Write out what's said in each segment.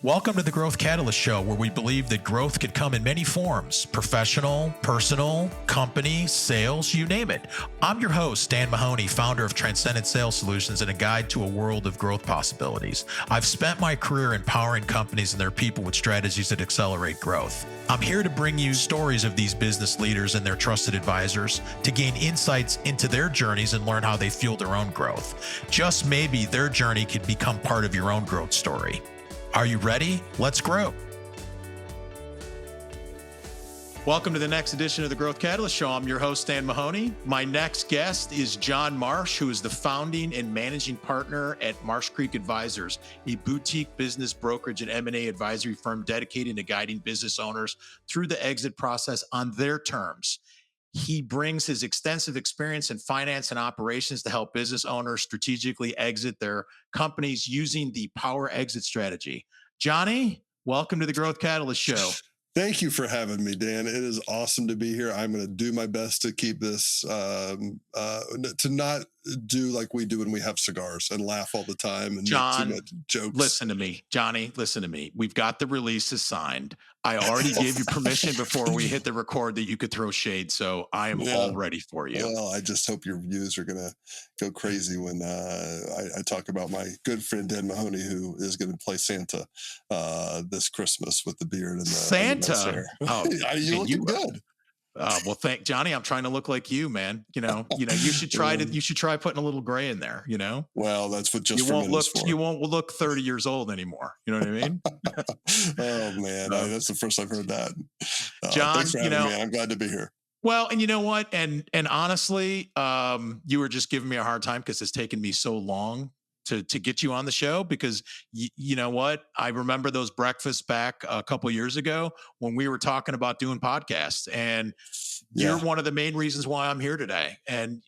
Welcome to the Growth Catalyst Show, where we believe that growth can come in many forms: professional, personal, company, sales, you name it. I'm your host, Dan Mahoney, founder of Transcendent Sales Solutions and a guide to a world of growth possibilities. I've spent my career empowering companies and their people with strategies that accelerate growth. I'm here to bring you stories of these business leaders and their trusted advisors to gain insights into their journeys and learn how they fuel their own growth. Just maybe their journey could become part of your own growth story. Are you ready? Let's grow. Welcome to the next edition of the Growth Catalyst Show. I'm your host, Dan Mahoney. My next guest is John Marsh, who is the founding and managing partner at Marsh Creek Advisors, a boutique business brokerage and M&A advisory firm dedicated to guiding business owners through the exit process on their terms. He brings his extensive experience in finance and operations to help business owners strategically exit their companies using the power exit strategy. Johnny, welcome to the Growth Catalyst Show. Thank you for having me, Dan. It is awesome to be here. I'm going to do my best to keep this, to not do like we do when we have cigars and laugh all the time and John, make too much jokes. Listen to me. Johnny, listen to me. We've got the releases signed. I already gave you permission before we hit the record that you could throw shade, so I am all ready for you. Well, I just hope your views are going to go crazy when I talk about my good friend Dan Mahoney, who is going to play Santa this Christmas with the beard and the Santa. And the hair. Oh, you're looking good. Well, thank Johnny. I'm trying to look like you, man. You should try putting a little gray in there. Well, that's what just you won't look 30 years old anymore. You know what I mean? Oh man, that's the first I've heard that. John, thanks for having me. I'm glad to be here. Well, and you know what? And honestly, you were just giving me a hard time because it's taken me so long to get you on the show, because you know what? I remember those breakfasts back a couple of years ago when we were talking about doing podcasts, and you're one of the main reasons why I'm here today. And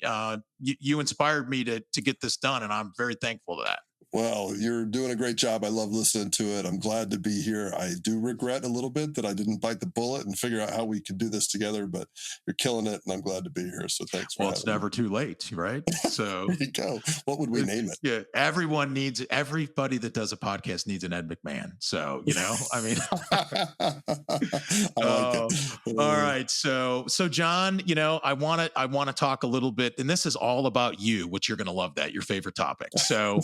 you inspired me to get this done, and I'm very thankful to that. Well, you're doing a great job. I love listening to it. I'm glad to be here. I do regret a little bit that I didn't bite the bullet and figure out how we could do this together, but you're killing it, and I'm glad to be here. So thanks for having me. Well, it's never too late, right? So there you go. What would we name it? Yeah, everybody that does a podcast needs an Ed McMahon. So, I mean, I like it. All right. So John, I want to talk a little bit, and this is all about you, which you're going to love that, your favorite topic. So,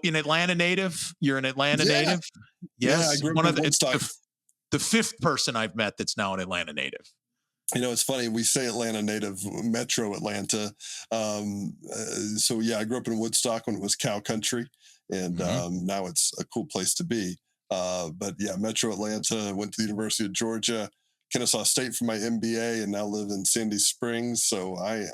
an Atlanta native, you're an Atlanta native. Yes. Yeah, I grew up in Woodstock. The fifth person I've met that's now an Atlanta native. It's funny. We say Atlanta native, Metro Atlanta. So I grew up in Woodstock when it was cow country, and now it's a cool place to be. But Metro Atlanta. Went to the University of Georgia, Kennesaw State for my MBA, and now live in Sandy Springs. So I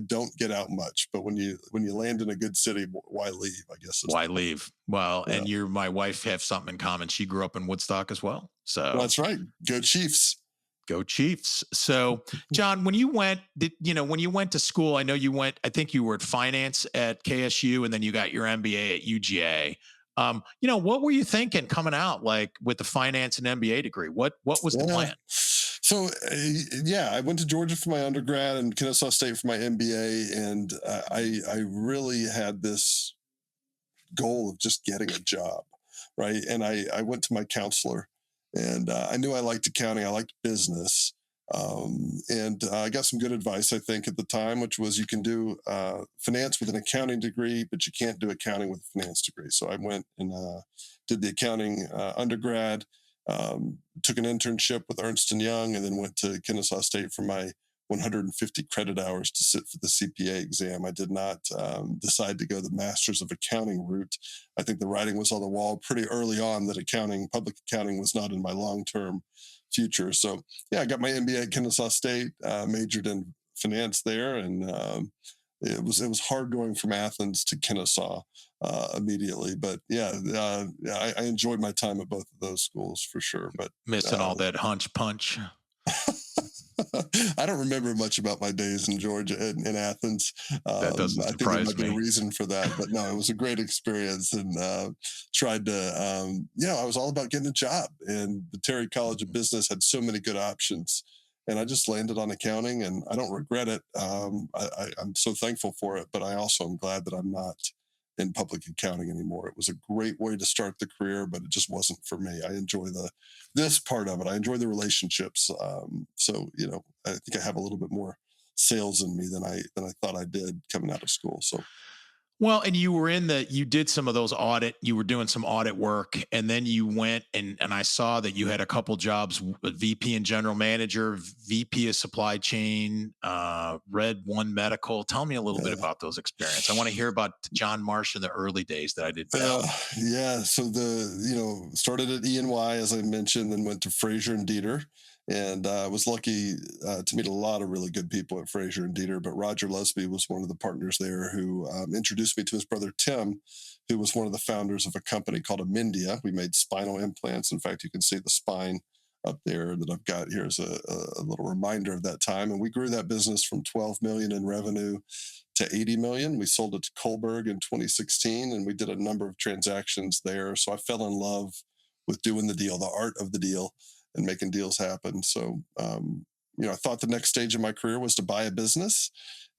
don't get out much. But when you land in a good city, why leave? I guess. Why leave? Well, and you, my wife, have something in common. She grew up in Woodstock as well. So that's right. Go Chiefs. Go Chiefs. So, John, when you went to school, I think you were at finance at KSU, and then you got your MBA at UGA. What were you thinking coming out, like with the finance and MBA degree? What was the plan? So, I went to Georgia for my undergrad and Kennesaw State for my MBA. And I really had this goal of just getting a job, right? And I went to my counselor. And I knew I liked accounting. I liked business. And I got some good advice, I think, at the time, which was you can do finance with an accounting degree, but you can't do accounting with a finance degree. So I went and did the accounting undergrad, took an internship with Ernst & Young, and then went to Kennesaw State for my 150 credit hours to sit for the CPA exam. I did not decide to go the Masters of Accounting route. I think the writing was on the wall pretty early on that public accounting was not in my long-term future. So I got my MBA at Kennesaw State, majored in finance there. And it was hard going from Athens to Kennesaw immediately. But I enjoyed my time at both of those schools for sure. But missing all that hunch punch. I don't remember much about my days in Georgia and in Athens. That doesn't surprise me. I think there might be a reason for that, but no, it was a great experience, and tried to, I was all about getting a job, and the Terry College of Business had so many good options, and I just landed on accounting, and I don't regret it. I'm so thankful for it, but I also am glad that I'm not in public accounting anymore. It was a great way to start the career, but it just wasn't for me. I enjoy this part of it. I enjoy the relationships. So I think I have a little bit more sales in me than I thought I did coming out of school. So Well, and you did some of those you were doing some audit work, and then you went and I saw that you had a couple jobs, VP and general manager, VP of supply chain, Red One Medical. Tell me a little bit yeah. about those experience. I want to hear about John Marsh in the early days that I didn't know. Yeah. So started at E&Y as I mentioned, then went to Fraser and Dieter, and was lucky to meet a lot of really good people at Fraser and Dieter. But Roger Lesby was one of the partners there who introduced me to his brother Tim, who was one of the founders of a company called Amendia. We made spinal implants. In fact, you can see the spine up there that I've got here as a little reminder of that time. And we grew that business from 12 million in revenue to 80 million. We sold it to Kohlberg in 2016, and we did a number of transactions there. So I fell in love with doing the deal, the art of the deal, and making deals happen. So, I thought the next stage of my career was to buy a business,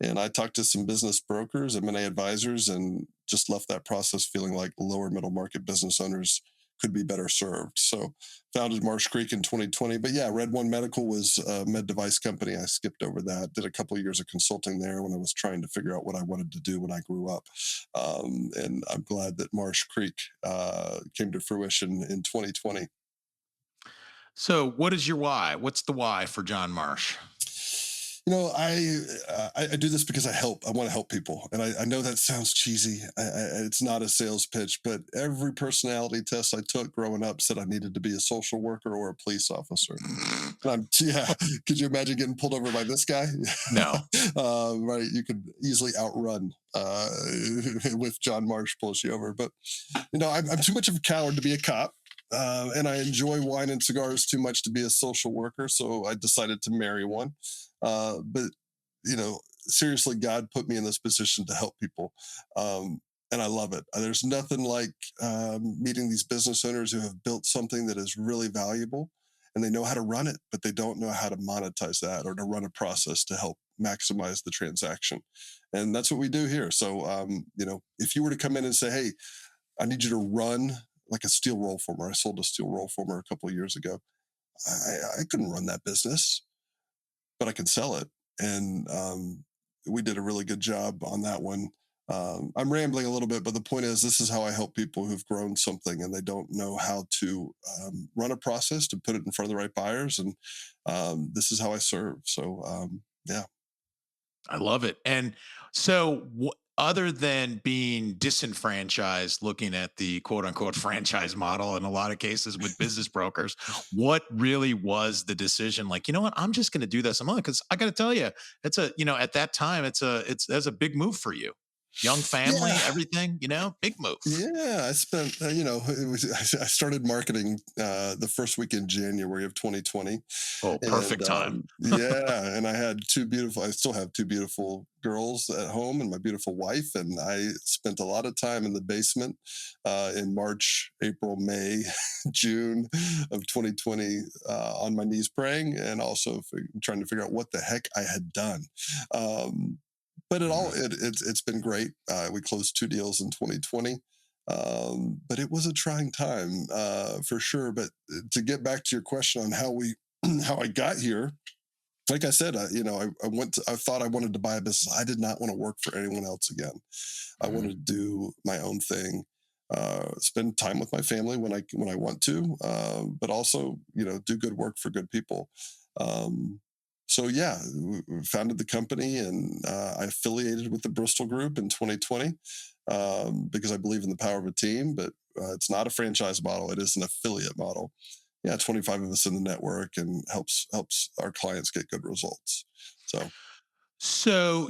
and I talked to some business brokers, M&A advisors, and just left that process feeling like lower middle market business owners could be better served. So founded Marsh Creek in 2020. But yeah, Red One Medical was a med device company. I skipped over that. Did a couple of years of consulting there when I was trying to figure out what I wanted to do when I grew up. And I'm glad that Marsh Creek came to fruition in 2020. So, what is your why? What's the why for John Marsh? I do this because I help. I want to help people, and I know that sounds cheesy. It's not a sales pitch, but every personality test I took growing up said I needed to be a social worker or a police officer. And yeah. Could you imagine getting pulled over by this guy? No. Right, you could easily outrun with John Marsh pulls you over, but I'm too much of a coward to be a cop. And I enjoy wine and cigars too much to be a social worker, so I decided to marry one. But seriously, God put me in this position to help people, and I love it. There's nothing like meeting these business owners who have built something that is really valuable, and they know how to run it, but they don't know how to monetize that or to run a process to help maximize the transaction. And that's what we do here. So, if you were to come in and say, "Hey, I need you to run like a steel roll former," I sold a steel roll former a couple of years ago. I couldn't run that business, but I can sell it. And we did a really good job on that one. I'm rambling a little bit, but the point is, this is how I help people who've grown something and they don't know how to run a process to put it in front of the right buyers. And this is how I serve. So, yeah. I love it. And so, other than being disenfranchised, looking at the quote unquote franchise model in a lot of cases with business brokers, what really was the decision? Like, you know what? I'm just going to do this. Because I got to tell you, at that time, that's a big move for you. Young family, Yeah. everything, big move. Yeah, I spent, I started marketing the first week in January of 2020. Oh, And perfect time. yeah, and I still have two beautiful girls at home and my beautiful wife. And I spent a lot of time in the basement in March, April, May, June of 2020 on my knees praying and also trying to figure out what the heck I had done. But it's been great. We closed two deals in 2020, but it was a trying time for sure. But to get back to your question on how we how I got here, like I said, I thought I wanted to buy a business. I did not want to work for anyone else again. I wanted to do my own thing, spend time with my family when I want to, but also do good work for good people. So yeah, we founded the company and I affiliated with the Bristol Group in 2020 because I believe in the power of a team. But it's not a franchise model; it is an affiliate model. Yeah, 25 of us in the network and helps our clients get good results. So So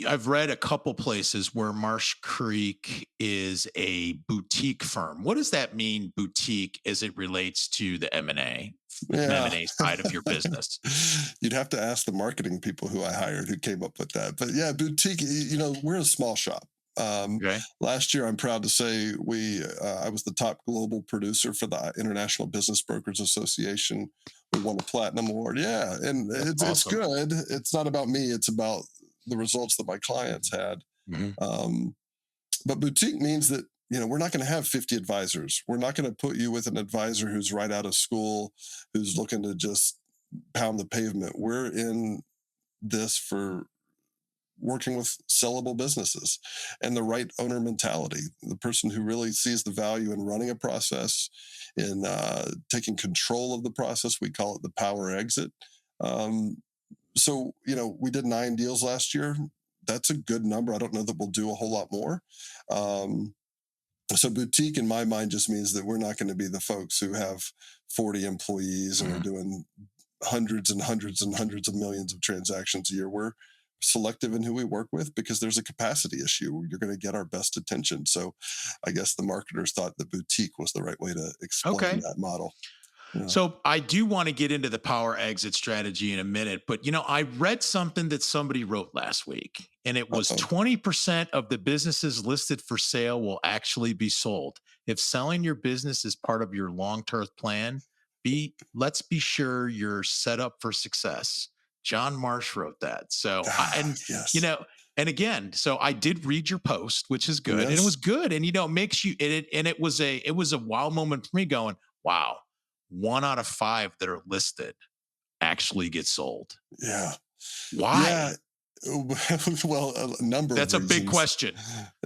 I've read a couple places where Marsh Creek is a boutique firm. What does that mean, boutique, as it relates to the yeah. M&A side of your business? You'd have to ask the marketing people who I hired who came up with that. But yeah, boutique, we're a small shop. Okay. Last year, I'm proud to say I was the top global producer for the International Business Brokers Association. We won a platinum award. Yeah, and That's it's awesome. good. It's not about me. It's about the results that my clients had. Mhm. Um, But boutique means that, we're not going to have 50 advisors. We're not going to put you with an advisor who's right out of school, who's looking to just pound the pavement. We're in this for working with sellable businesses and the right owner mentality, the person who really sees the value in running a process, in taking control of the process. We call it the power exit. Um, so, we did 9 deals last year. That's a good number. I don't know that we'll do a whole lot more. Um, so boutique in my mind just means that we're not going to be the folks who have 40 employees and are Mhm. doing hundreds and hundreds and hundreds of millions of transactions a year. We're selective in who we work with because there's a capacity issue. You're going to get our best attention. So I guess the marketers thought the boutique was the right way to explain Okay. that model. Yeah. So I do want to get into the power exit strategy in a minute, but I read something that somebody wrote last week, and it was Uh-oh. 20% of the businesses listed for sale will actually be sold. If selling your business is part of your long-term plan, let's be sure you're set up for success. John Marsh wrote that. So Yes. and again, so I did read your post, which is good, and it was Yes. good, and it makes you and it was a wow moment for me going, wow, 1 out of 5 that are listed actually get sold. Yeah. Why? Yeah. Well, a number of That's a big reasons. question.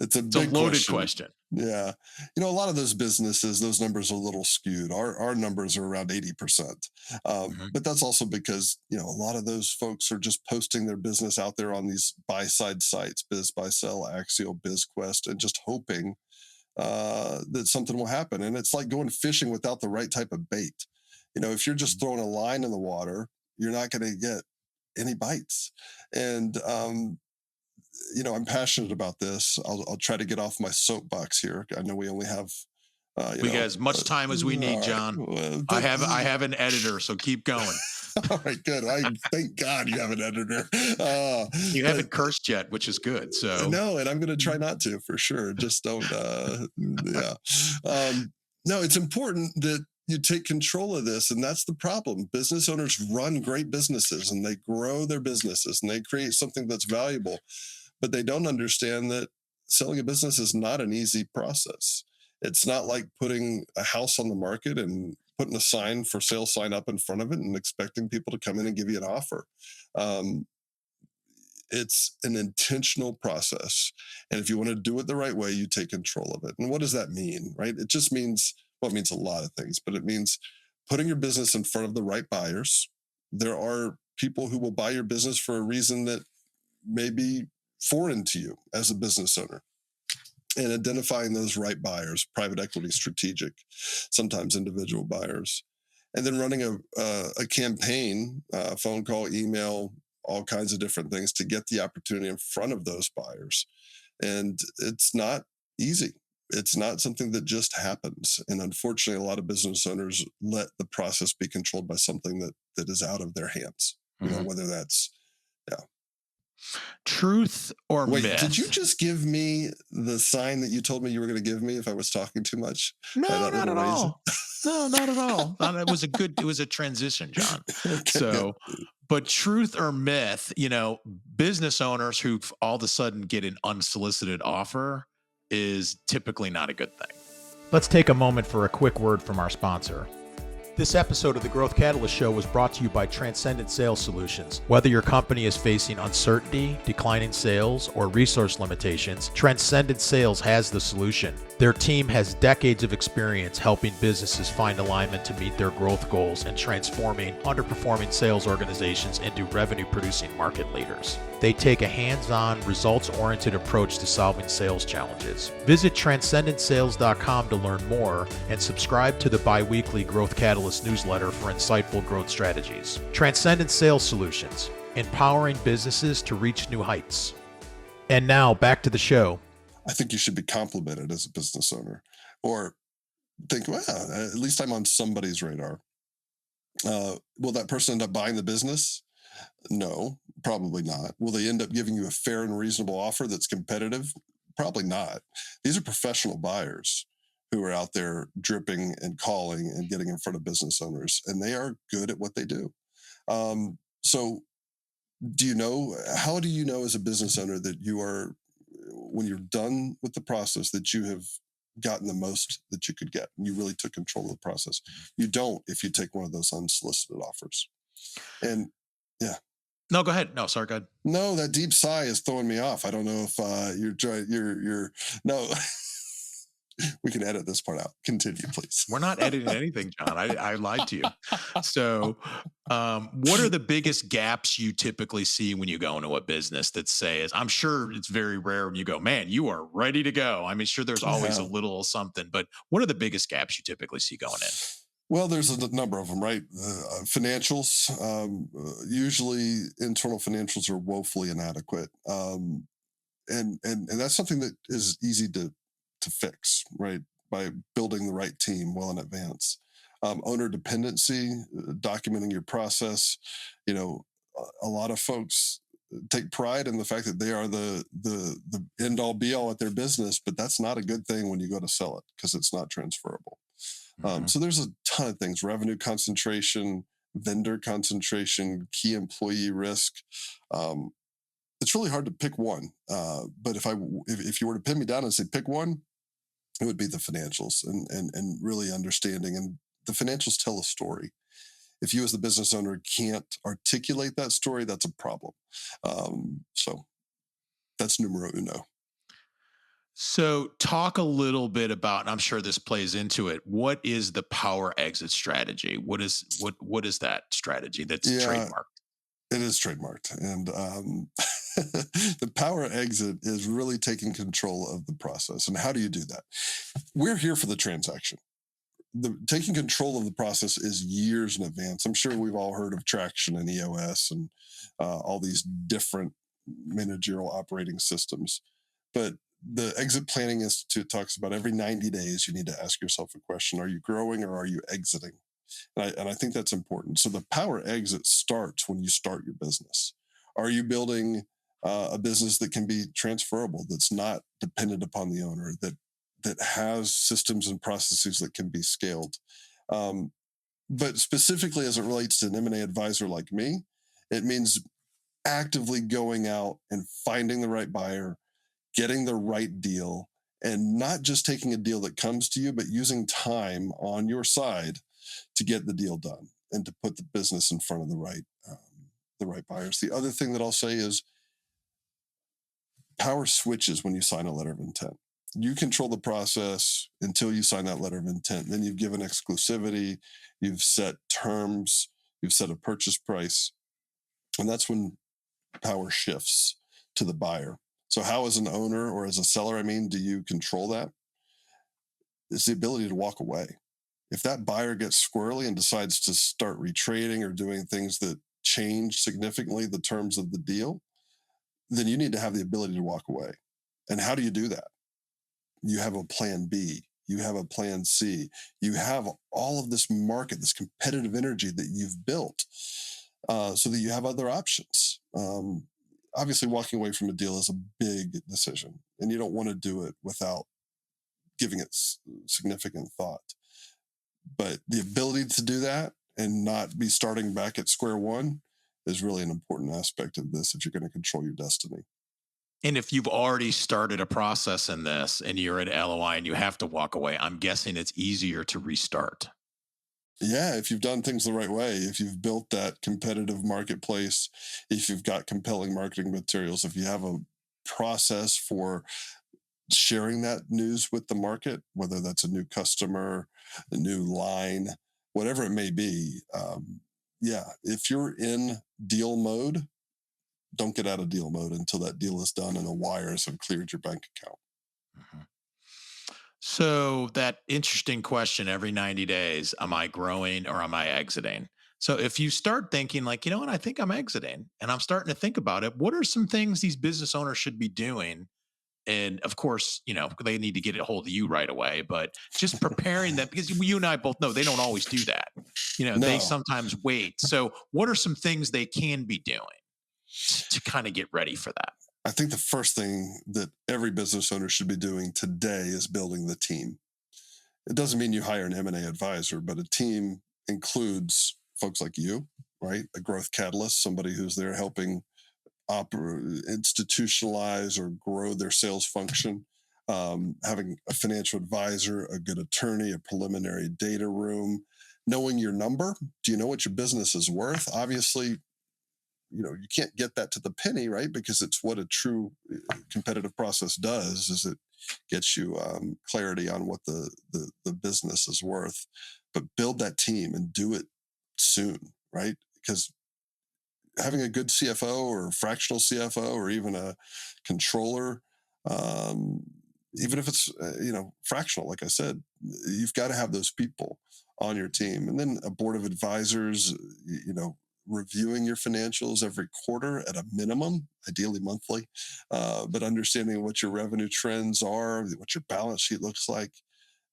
It's a It's a big loaded question. question. Yeah. A lot of those businesses, those numbers are a little skewed. Our numbers are around 80%. Mhm. But that's also because, a lot of those folks are just posting their business out there on these buy side sites, Biz Buy Sell, Axial, BizQuest, and just hoping that something will happen. And it's like going fishing without the right type of bait. If you're just throwing a line in the water, you're not going to get any bites. And I'm passionate about this. I'll try to get off my soapbox here. I know we only have, We got as much time as we need, all right. John. Well, I have an editor, so keep going. all right, good. Thank God you have an editor. You But haven't cursed yet, which is good. So no, and I'm going to try not to for sure. Just don't. Yeah. No, it's important that you take control of this, and that's the problem. Business owners run great businesses, and they grow their businesses, and they create something that's valuable, but they don't understand that selling a business is not an easy process. It's not like putting a house on the market and putting a sign for sale sign up in front of it and expecting people to come in and give you an offer. Um, it's an intentional process. And if you want to do it the right way, you take control of it. And what does that mean, right? It just means, well, it means a lot of things, but it means putting your business in front of the right buyers. There are people who will buy your business for a reason that may be foreign to you as a business owner, and identifying those right buyers, private equity, strategic, sometimes individual buyers, and then running a campaign, phone call, email, all kinds of different things to get the opportunity in front of those buyers. And it's not easy. It's not something that just happens. And unfortunately, a lot of business owners let the process be controlled by something that is out of their hands. Mhm. Whether that's, yeah. Truth or Wait, did you myth? just give me the sign that you told me you were going to give me if I was talking too much by No, that not little at raise? all. No, not at all. It was a transition, John. Okay, good. So, but truth or myth, business owners who all of a sudden get an unsolicited offer is typically not a good thing. Let's take a moment for a quick word from our sponsor. This episode of the Growth Catalyst Show was brought to you by Transcendent Sales Solutions. Whether your company is facing uncertainty, declining sales, or resource limitations, Transcendent Sales has the solution. Their team has decades of experience helping businesses find alignment to meet their growth goals and transforming underperforming sales organizations into revenue-producing market leaders. They take a hands-on, results-oriented approach to solving sales challenges. Visit transcendentsales.com to learn more and subscribe to the bi-weekly Growth Catalyst newsletter for insightful growth strategies. Transcendent Sales Solutions, empowering businesses to reach new heights. And now, back to the show. I think you should be complimented as a business owner, or think, well, at least I'm on somebody's radar. Will that person end up buying the business? No, probably not. Will they end up giving you a fair and reasonable offer that's competitive? Probably not. These are professional buyers who are out there dripping and calling and getting in front of business owners, and they are good at what they do. So, how do you know as a business owner that you are when you're done with the process that you have gotten the most that you could get. And you really took control of the process. You don't if you take one of those unsolicited offers. And yeah, No, go ahead. No, sorry, go ahead. no, that deep sigh is throwing me off. I don't know if you're trying. You're no. We can edit this part out. Continue, please. We're not editing anything, John. I lied to you. So, what are the biggest gaps you typically see when you go into a business that says, I'm sure it's very rare when you go, man, you are ready to go. I mean, sure, there's always a Yeah. little something, but what are the biggest gaps you typically see going in? Well, there's a number of them, right? Financials. Usually, internal financials are woefully inadequate, and that's something that is easy to fix, right? By building the right team well in advance. Owner dependency, documenting your process. You know, a lot of folks take pride in the fact that they are the end all be all at their business, but that's not a good thing when you go to sell it because it's not transferable. Mhm. So there's a ton of things: revenue concentration, vendor concentration, key employee risk. Um, it's really hard to pick one. But if you were to pin me down and say pick one, it would be the financials and really understanding. And the financials tell a story. If you as the business owner can't articulate that story, that's a problem. So that's numero uno. So, talk a little bit about, and I'm sure this plays into it. What is the power exit strategy? What is that strategy that's Yeah, trademarked? it is trademarked. And the power exit is really taking control of the process. And how do you do that? We're here for the transaction. Taking control of the process is years in advance. I'm sure we've all heard of traction and EOS and all these different managerial operating systems. But the Exit Planning Institute talks about every 90 days, you need to ask yourself a question: are you growing or are you exiting? And I think that's important. So the power exit starts when you start your business. Are you building a business that can be transferable, that's not dependent upon the owner, that has systems and processes that can be scaled? Um, but specifically as it relates to an M&A advisor like me, it means actively going out and finding the right buyer, getting the right deal, and not just taking a deal that comes to you, but using time on your side to get the deal done and to put the business in front of the right buyers. The other thing that I'll say is power switches when you sign a letter of intent. You control the process until you sign that letter of intent. Then you've given exclusivity, you've set terms, you've set a purchase price, and that's when power shifts to the buyer. So, how, as an owner or as a seller, do you control that? It's the ability to walk away. If that buyer gets squirrely and decides to start retrading or doing things that change significantly the terms of the deal, then you need to have the ability to walk away. And how do you do that? You have a plan B, you have a plan C, you have all of this market, this competitive energy that you've built, so that you have other options. Obviously, walking away from a deal is a big decision, and you don't want to do it without giving it significant thought. But the ability to do that and not be starting back at square one is really an important aspect of this if you're going to control your destiny. And if you've already started a process in this and you're at LOI and you have to walk away, I'm guessing it's easier to restart. Yeah, if you've done things the right way, if you've built that competitive marketplace, if you've got compelling marketing materials, if you have a process for sharing that news with the market, whether that's a new customer, a new line, whatever it may be. Yeah, if you're in deal mode, don't get out of deal mode until that deal is done and the wires have cleared your bank account. Mhm. So that interesting question every 90 days, am I growing or am I exiting? So if you start thinking like, you know what, I think I'm exiting and I'm starting to think about it, what are some things these business owners should be doing? And of course, they need to get a hold of you right away, but just preparing them because you and I both know they don't always do that. They No, sometimes wait. So what are some things they can be doing to kind of get ready for that? I think the first thing that every business owner should be doing today is building the team. It doesn't mean you hire an M&A advisor, but a team includes folks like you, right? A growth catalyst, somebody who's there helping institutionalize or grow their sales function. Having a financial advisor, a good attorney, a preliminary data room, knowing your number. Do you know what your business is worth? Obviously, you can't get that to the penny, right? Because it's what a true competitive process does is it gets you clarity on what the business is worth. But build that team and do it soon, right? Because having a good CFO or fractional CFO or even a controller, um, even if it's fractional, like I said, you've got to have those people on your team, and then a board of advisors, reviewing your financials every quarter at a minimum, ideally monthly, but understanding what your revenue trends are, what your balance sheet looks like,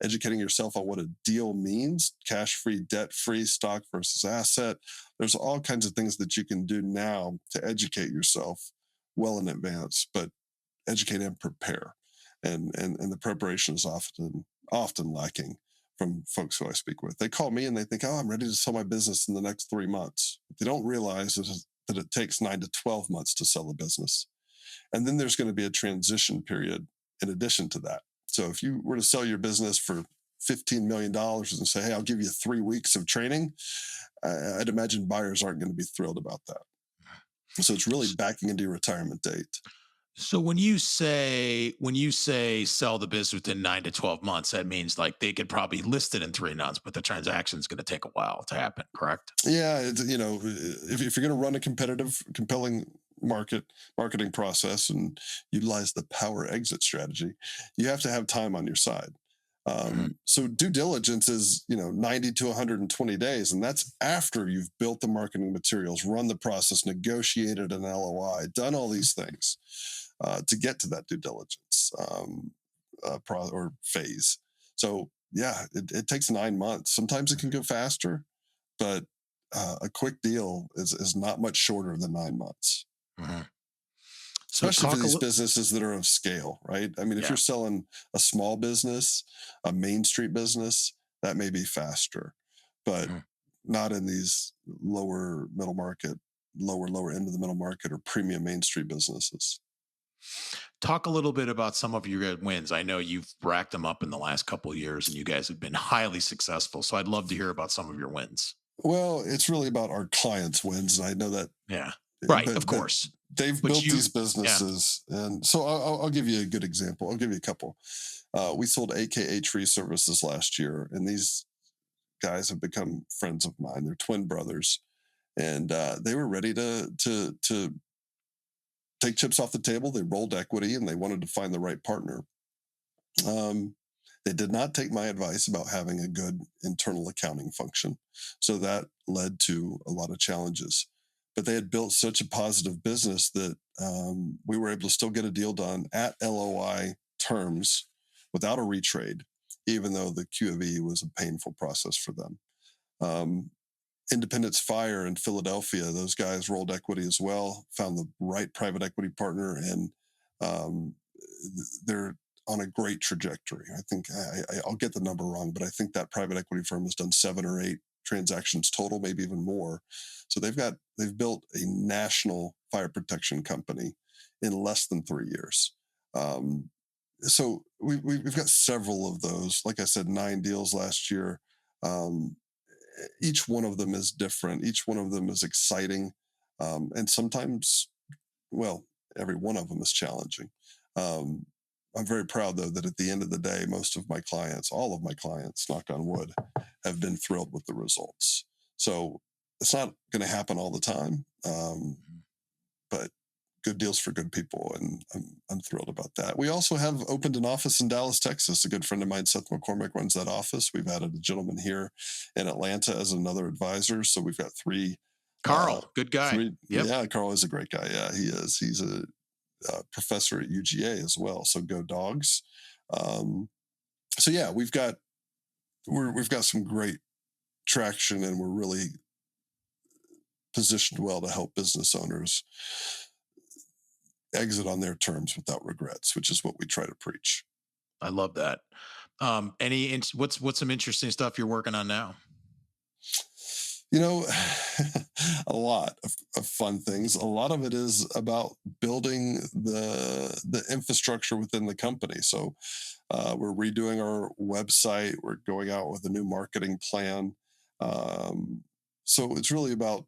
educating yourself on what a deal means, cash free, debt free, stock versus asset. There's all kinds of things that you can do now to educate yourself well in advance, but educate and prepare. And the preparation is often lacking from folks who I speak with. They call me and they think, oh, I'm ready to sell my business in the next 3 months. What they don't realize is that it takes 9 to 12 months to sell a business. And then there's going to be a transition period in addition to that. So if you were to sell your business for $15 million and say, hey, I'll give you 3 weeks of training, I'd imagine buyers aren't going to be thrilled about that. So it's really backing into your retirement date. So when you say sell the business within 9 to 12 months, that means like they could probably list it in 3 months, but the transaction is going to take a while to happen. Correct? Yeah, if you're going to run a compelling marketing process and utilize the power exit strategy, you have to have time on your side. Mhm. So due diligence is 90 to 120 days, and that's after you've built the marketing materials, run the process, negotiated an LOI, done all these things to get to that due diligence or phase. So yeah, it takes 9 months. Sometimes it can go faster, but a quick deal is not much shorter than 9 months, Mhm. So especially for talk a these little. businesses that are of scale, right? I mean, if you're Yeah. selling a small business, a main street business, that may be faster, but Mhm. not in these lower middle market, lower end of the middle market or premium main street businesses. Talk a little bit about some of your wins. I know you've racked them up in the last couple of years, and you guys have been highly successful. So I'd love to hear about some of your wins. Well, it's really about our clients' wins, and I know that, Yeah. Right. Of but course. they've But built you. these Yeah. businesses, and so I'll give you a good example. I'll give you a couple. We sold AKA Tree Services last year, and these guys have become friends of mine. They're twin brothers, and they were ready to take chips off the table. They rolled equity, and they wanted to find the right partner. Um, they did not take my advice about having a good internal accounting function, so that led to a lot of challenges. But they had built such a positive business that we were able to still get a deal done at LOI terms without a retrade, even though the Q of E was a painful process for them. Um, Independence Fire in Philadelphia, those guys rolled equity as well, found the right private equity partner, and um, they're on a great trajectory. I think I'll get the number wrong, but I think that private equity firm has done 7 or 8 transactions total, maybe even more. So they've built a national fire protection company in less than 3 years. Um, so we've got several of those. Like I said, 9 deals last year. Um, each one of them is different. Each one of them is exciting, and sometimes, well, every one of them is challenging. Um, I'm very proud though that at the end of the day, most of my clients, all of my clients, knock on wood, have been thrilled with the results. So it's not going to happen all the time, but good deals for good people, and I'm thrilled about that. We also have opened an office in Dallas, Texas. A good friend of mine, Seth McCormick, runs that office. We've added a gentleman here in Atlanta as another advisor, so we've got three. Uh, Carl, good guy. three, Yep. yeah, Carl is a great guy. Yeah, he is. He's a professor at UGA as well. So go dogs. Um, so yeah, we've got some great traction, and we're really positioned well to help business owners exit on their terms without regrets, which is what we try to preach. I love that. What's some interesting stuff you're working on now? You know, a lot of fun things. A lot of it is about building the infrastructure within the company. So we're redoing our website. We're going out with a new marketing plan. Um, so it's really about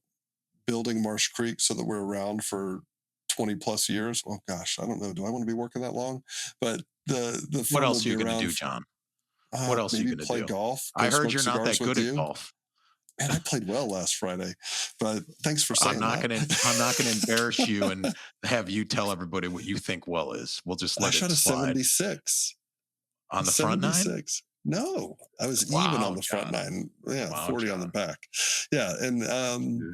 building Marsh Creek so that we're around for 20 plus years. Oh gosh, I don't know. Do I want to be working that long? But the What firm will else are be you going to around. do, John? What else are you Maybe going to play do? golf, I go heard smoke you're not cigars that with good at you. golf. Man, I played well last Friday, but thanks for I'm saying not that. going to I'm not going to embarrass you and have you tell everybody what you think well is. We'll just I let it shot a slide. 76. On the front nine? 76. No, I was even on Wow, the front John. nine. Yeah, Wow, 40 on the John. back. Yeah, and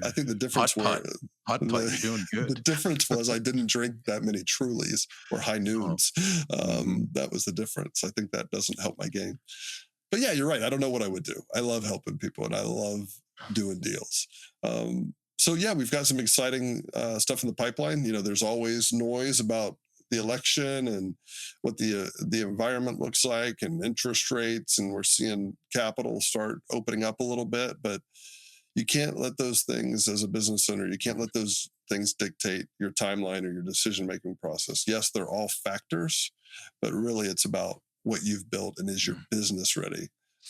I think the difference Putt were putt. Putt putt. You're the doing the good. difference was I didn't drink that many Trulies or high Oh, noons. mhm. That was the difference. I think that doesn't help my game. But yeah, you're right. I don't know what I would do. I love helping people and I love doing deals. So yeah, we've got some exciting stuff in the pipeline. You know, there's always noise about the election and what the environment looks like and interest rates, and we're seeing capital start opening up a little bit. But you can't let those things, as a business owner, you can't let those things dictate your timeline or your decision making process. Yes, they're all factors, but really it's about what you've built and is your business ready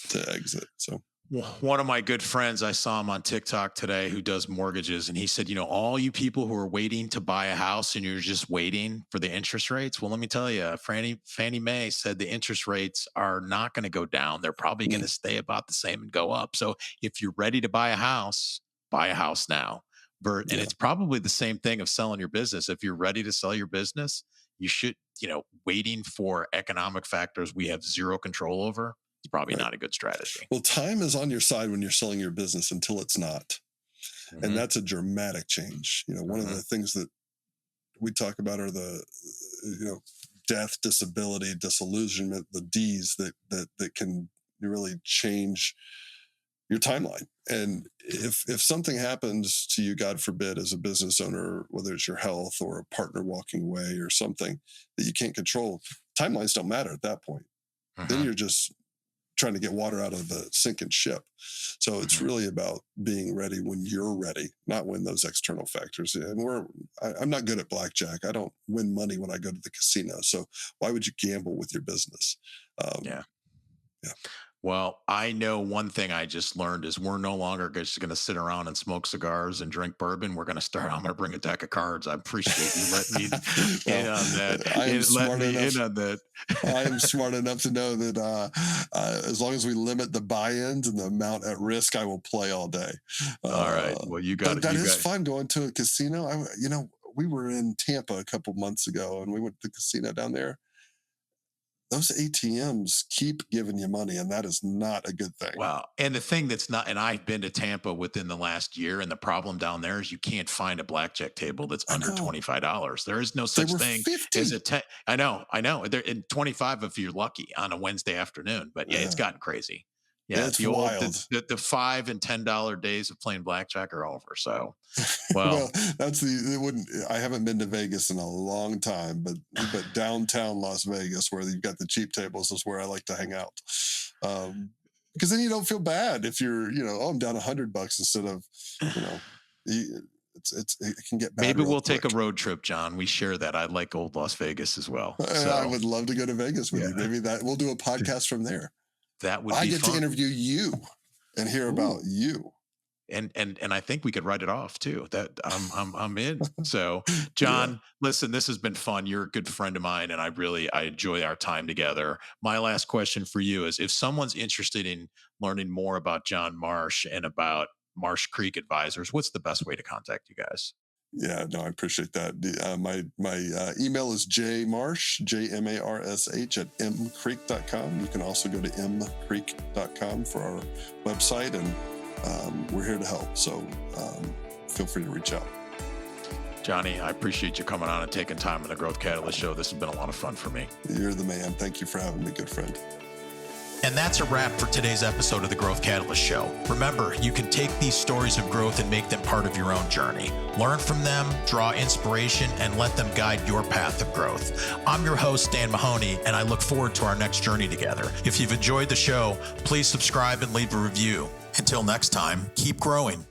to exit. So One of my good friends, I saw him on TikTok today who does mortgages, and he said, all you people who are waiting to buy a house and you're just waiting for the interest rates. Well, let me tell you, Fannie Mae said the interest rates are not going to go down. They're probably going mm, to stay about the same and go up. So if you're ready to buy a house now. And yeah, it's probably the same thing of selling your business. If you're ready to sell your business, you should, waiting for economic factors we have zero control over. It's probably right. not a good strategy. Well, time is on your side when you're selling your business until it's not. And Hmm. that's a dramatic change. You know, one of Hmm. the things that we talk about are the, death, disability, disillusionment, the D's that can really change your timeline. And if something happens to you, God forbid, as a business owner, whether it's your health or a partner walking away or something that you can't control, timelines don't matter at that point. Then Hmm. you're just trying to get water out of the sinking ship. So it's Hmm. really about being ready when you're ready, not when those external factors. And I'm not good at blackjack. I don't win money when I go to the casino. So why would you gamble with your business? Um, Yeah. yeah. Well, I know one thing I just learned is we're no longer just going to sit around and smoke cigars and drink bourbon. We're going to start. I'm going to bring a deck of cards. I appreciate you letting me in Well, on that. I am Letting smart me in enough. on that. I am smart enough to know that as long as we limit the buy-ins and the amount at risk, I will play all day. All right. Uh, Well, you got but it. that You is got fun going to a casino. We were in Tampa a couple months ago, and we went to the casino down there. Those ATMs keep giving you money, and that is not a good thing. Wow. And the thing that's not, and I've been to Tampa within the last year, and the problem down there is you can't find a blackjack table that's I under know $25. There is no they such were thing as 50. I know. They're in 25 if you're lucky on a Wednesday afternoon. But yeah, it's Yeah, gotten crazy. Yeah, it's the old wild. the $5 and $10 days of playing blackjack are over. So, Well, well, that's the it wouldn't. I haven't been to Vegas in a long time, but downtown Las Vegas, where you've got the cheap tables, is where I like to hang out. Because then you don't feel bad if you're, oh, I'm down $100 instead of, you know, it can get bad maybe real we'll take a quick. road trip, John. We share that. I like old Las Vegas as well. I So, would love to go to Vegas with yeah, you. Maybe that we'll do a podcast from there. that would I be get to fun. interview you and hear about Ooh. you. And I think we could write it off too. That I'm in. So, Yeah. John, listen, this has been fun. You're a good friend of mine, and I enjoy our time together. My last question for you is: if someone's interested in learning more about John Marsh and about Marsh Creek Advisors, what's the best way to contact you guys? Yeah, no, I appreciate that. My email is jmarsh, JMARSH at mcreek.com. You can also go to mcreek.com for our website, and we're here to help. So feel free to reach out. Johnny, I appreciate you coming on and taking time on the Growth Catalyst Show. This has been a lot of fun for me. You're the man. Thank you for having me, good friend. And that's a wrap for today's episode of the Growth Catalyst Show. Remember, you can take these stories of growth and make them part of your own journey. Learn from them, draw inspiration, and let them guide your path of growth. I'm your host, Dan Mahoney, and I look forward to our next journey together. If you've enjoyed the show, please subscribe and leave a review. Until next time, keep growing.